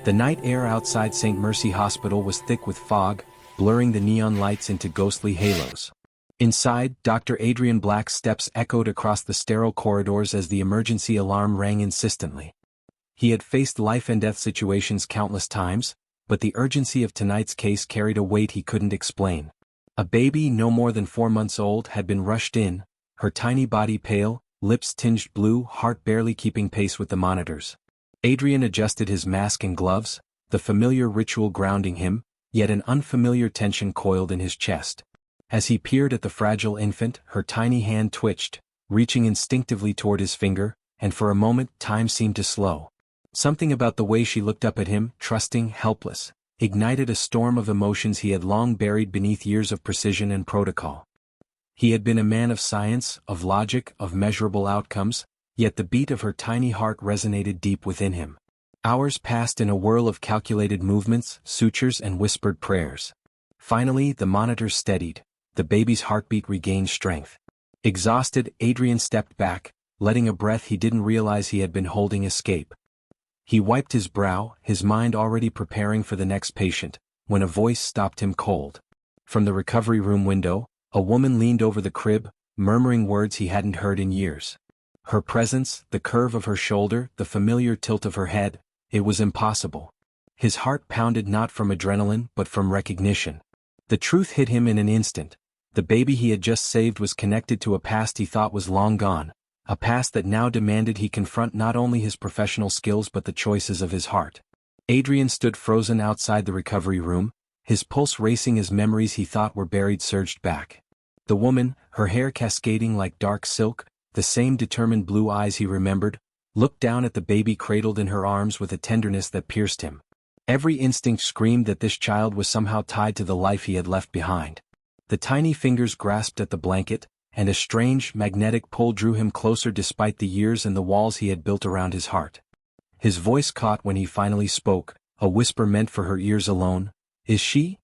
The night air outside St. Mercy Hospital was thick with fog, blurring the neon lights into ghostly halos. Inside, Dr. Adrian Black's steps echoed across the sterile corridors as the emergency alarm rang insistently. He had faced life-and-death situations countless times, but the urgency of tonight's case carried a weight he couldn't explain. A baby no more than 4 months old had been rushed in, her tiny body pale, lips tinged blue, heart barely keeping pace with the monitors. Adrian adjusted his mask and gloves, the familiar ritual grounding him, yet an unfamiliar tension coiled in his chest. As he peered at the fragile infant, her tiny hand twitched, reaching instinctively toward his finger, and for a moment time seemed to slow. Something about the way she looked up at him, trusting, helpless, ignited a storm of emotions he had long buried beneath years of precision and protocol. He had been a man of science, of logic, of measurable outcomes, yet the beat of her tiny heart resonated deep within him. Hours passed in a whirl of calculated movements, sutures and whispered prayers. Finally, the monitors steadied, the baby's heartbeat regained strength. Exhausted, Adrian stepped back, letting a breath he didn't realize he had been holding escape. He wiped his brow, his mind already preparing for the next patient, when a voice stopped him cold. From the recovery room window, a woman leaned over the crib, murmuring words he hadn't heard in years. Her presence, the curve of her shoulder, the familiar tilt of her head, it was impossible. His heart pounded not from adrenaline but from recognition. The truth hit him in an instant. The baby he had just saved was connected to a past he thought was long gone, a past that now demanded he confront not only his professional skills but the choices of his heart. Adrian stood frozen outside the recovery room, his pulse racing as memories he thought were buried surged back. The woman, her hair cascading like dark silk, the same determined blue eyes he remembered, looked down at the baby cradled in her arms with a tenderness that pierced him. Every instinct screamed that this child was somehow tied to the life he had left behind. The tiny fingers grasped at the blanket, and a strange, magnetic pull drew him closer despite the years and the walls he had built around his heart. His voice caught when he finally spoke, a whisper meant for her ears alone. "Is she?"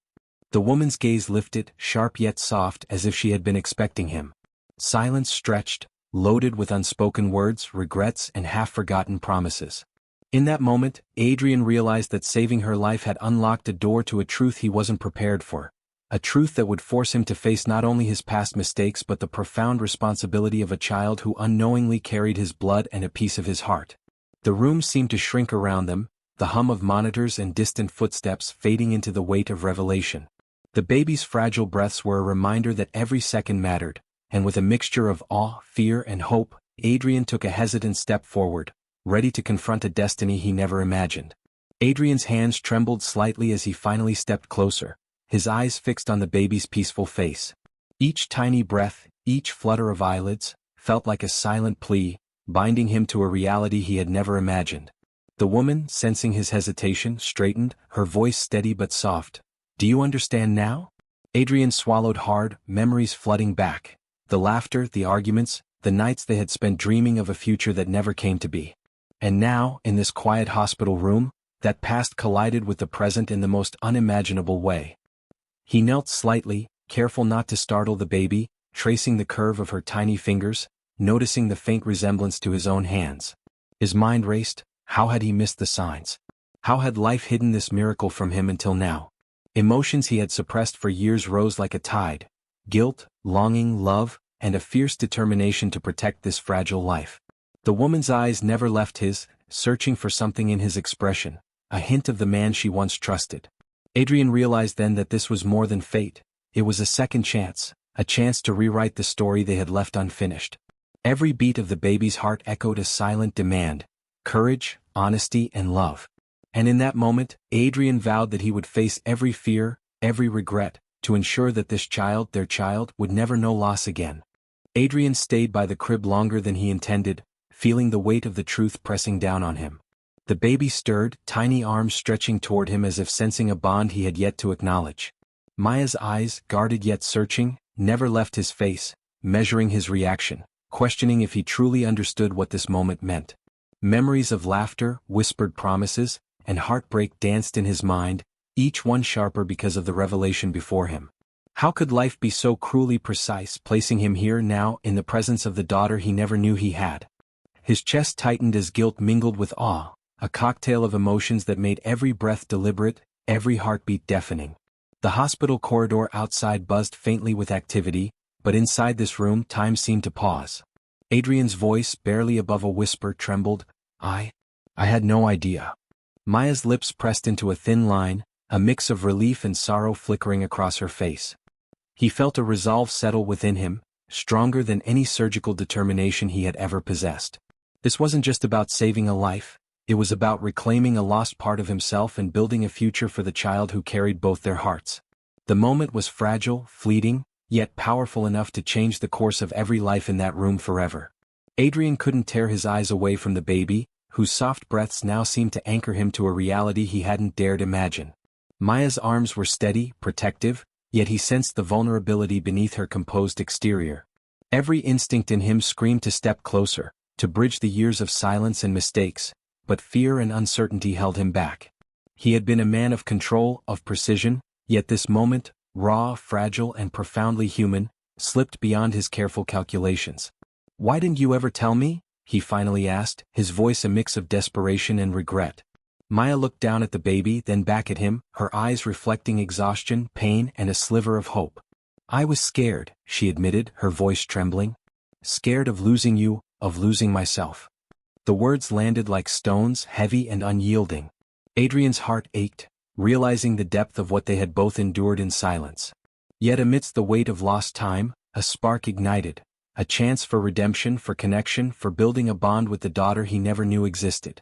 The woman's gaze lifted, sharp yet soft, as if she had been expecting him. Silence stretched, loaded with unspoken words, regrets, and half-forgotten promises. In that moment, Adrian realized that saving her life had unlocked a door to a truth he wasn't prepared for. A truth that would force him to face not only his past mistakes but the profound responsibility of a child who unknowingly carried his blood and a piece of his heart. The room seemed to shrink around them, the hum of monitors and distant footsteps fading into the weight of revelation. The baby's fragile breaths were a reminder that every second mattered, and with a mixture of awe, fear, and hope, Adrian took a hesitant step forward, ready to confront a destiny he never imagined. Adrian's hands trembled slightly as he finally stepped closer, his eyes fixed on the baby's peaceful face. Each tiny breath, each flutter of eyelids, felt like a silent plea, binding him to a reality he had never imagined. The woman, sensing his hesitation, straightened, her voice steady but soft. "Do you understand now?" Adrian swallowed hard, memories flooding back. The laughter, the arguments, the nights they had spent dreaming of a future that never came to be. And now, in this quiet hospital room, that past collided with the present in the most unimaginable way. He knelt slightly, careful not to startle the baby, tracing the curve of her tiny fingers, noticing the faint resemblance to his own hands. His mind raced. How had he missed the signs? How had life hidden this miracle from him until now? Emotions he had suppressed for years rose like a tide. Guilt, longing, love, and a fierce determination to protect this fragile life. The woman's eyes never left his, searching for something in his expression, a hint of the man she once trusted. Adrian realized then that this was more than fate. It was a second chance, a chance to rewrite the story they had left unfinished. Every beat of the baby's heart echoed a silent demand: courage, honesty, and love. And in that moment, Adrian vowed that he would face every fear, every regret, to ensure that this child, their child, would never know loss again. Adrian stayed by the crib longer than he intended, feeling the weight of the truth pressing down on him. The baby stirred, tiny arms stretching toward him as if sensing a bond he had yet to acknowledge. Maya's eyes, guarded yet searching, never left his face, measuring his reaction, questioning if he truly understood what this moment meant. Memories of laughter, whispered promises, and heartbreak danced in his mind, each one sharper because of the revelation before him. How could life be so cruelly precise, placing him here now in the presence of the daughter he never knew he had? His chest tightened as guilt mingled with awe, a cocktail of emotions that made every breath deliberate, every heartbeat deafening. The hospital corridor outside buzzed faintly with activity, but inside this room time seemed to pause. Adrian's voice, barely above a whisper, trembled. I had no idea. Maya's lips pressed into a thin line, a mix of relief and sorrow flickering across her face. He felt a resolve settle within him, stronger than any surgical determination he had ever possessed. This wasn't just about saving a life, it was about reclaiming a lost part of himself and building a future for the child who carried both their hearts. The moment was fragile, fleeting, yet powerful enough to change the course of every life in that room forever. Adrian couldn't tear his eyes away from the baby, whose soft breaths now seemed to anchor him to a reality he hadn't dared imagine. Maya's arms were steady, protective, yet he sensed the vulnerability beneath her composed exterior. Every instinct in him screamed to step closer, to bridge the years of silence and mistakes, but fear and uncertainty held him back. He had been a man of control, of precision, yet this moment, raw, fragile, and profoundly human, slipped beyond his careful calculations. "Why didn't you ever tell me?" he finally asked, his voice a mix of desperation and regret. Maya looked down at the baby, then back at him, her eyes reflecting exhaustion, pain, and a sliver of hope. "I was scared," she admitted, her voice trembling. "Scared of losing you, of losing myself." The words landed like stones, heavy and unyielding. Adrian's heart ached, realizing the depth of what they had both endured in silence. Yet amidst the weight of lost time, a spark ignited, a chance for redemption, for connection, for building a bond with the daughter he never knew existed.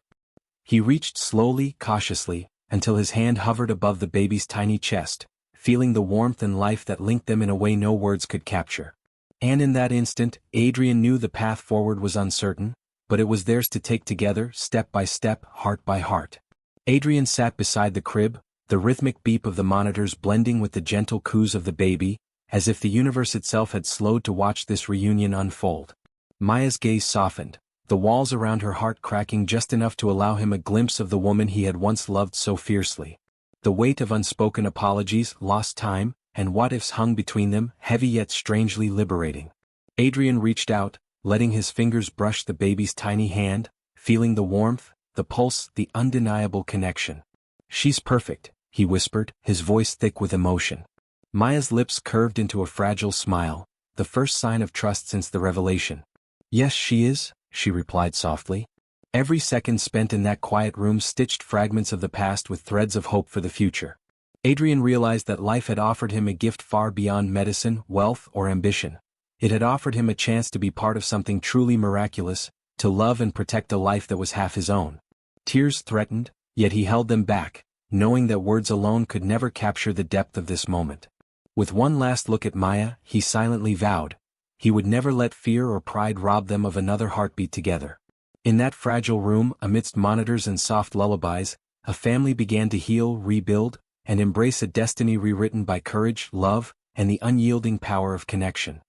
He reached slowly, cautiously, until his hand hovered above the baby's tiny chest, feeling the warmth and life that linked them in a way no words could capture. And in that instant, Adrian knew the path forward was uncertain, but it was theirs to take together, step by step, heart by heart. Adrian sat beside the crib, the rhythmic beep of the monitors blending with the gentle coos of the baby, as if the universe itself had slowed to watch this reunion unfold. Maya's gaze softened, the walls around her heart cracking just enough to allow him a glimpse of the woman he had once loved so fiercely. The weight of unspoken apologies, lost time, and what-ifs hung between them, heavy yet strangely liberating. Adrian reached out, letting his fingers brush the baby's tiny hand, feeling the warmth, the pulse, the undeniable connection. "She's perfect," he whispered, his voice thick with emotion. Maya's lips curved into a fragile smile, the first sign of trust since the revelation. "Yes, she is," she replied softly. Every second spent in that quiet room stitched fragments of the past with threads of hope for the future. Adrian realized that life had offered him a gift far beyond medicine, wealth, or ambition. It had offered him a chance to be part of something truly miraculous, to love and protect a life that was half his own. Tears threatened, yet he held them back, knowing that words alone could never capture the depth of this moment. With one last look at Maya, he silently vowed, he would never let fear or pride rob them of another heartbeat together. In that fragile room, amidst monitors and soft lullabies, a family began to heal, rebuild, and embrace a destiny rewritten by courage, love, and the unyielding power of connection.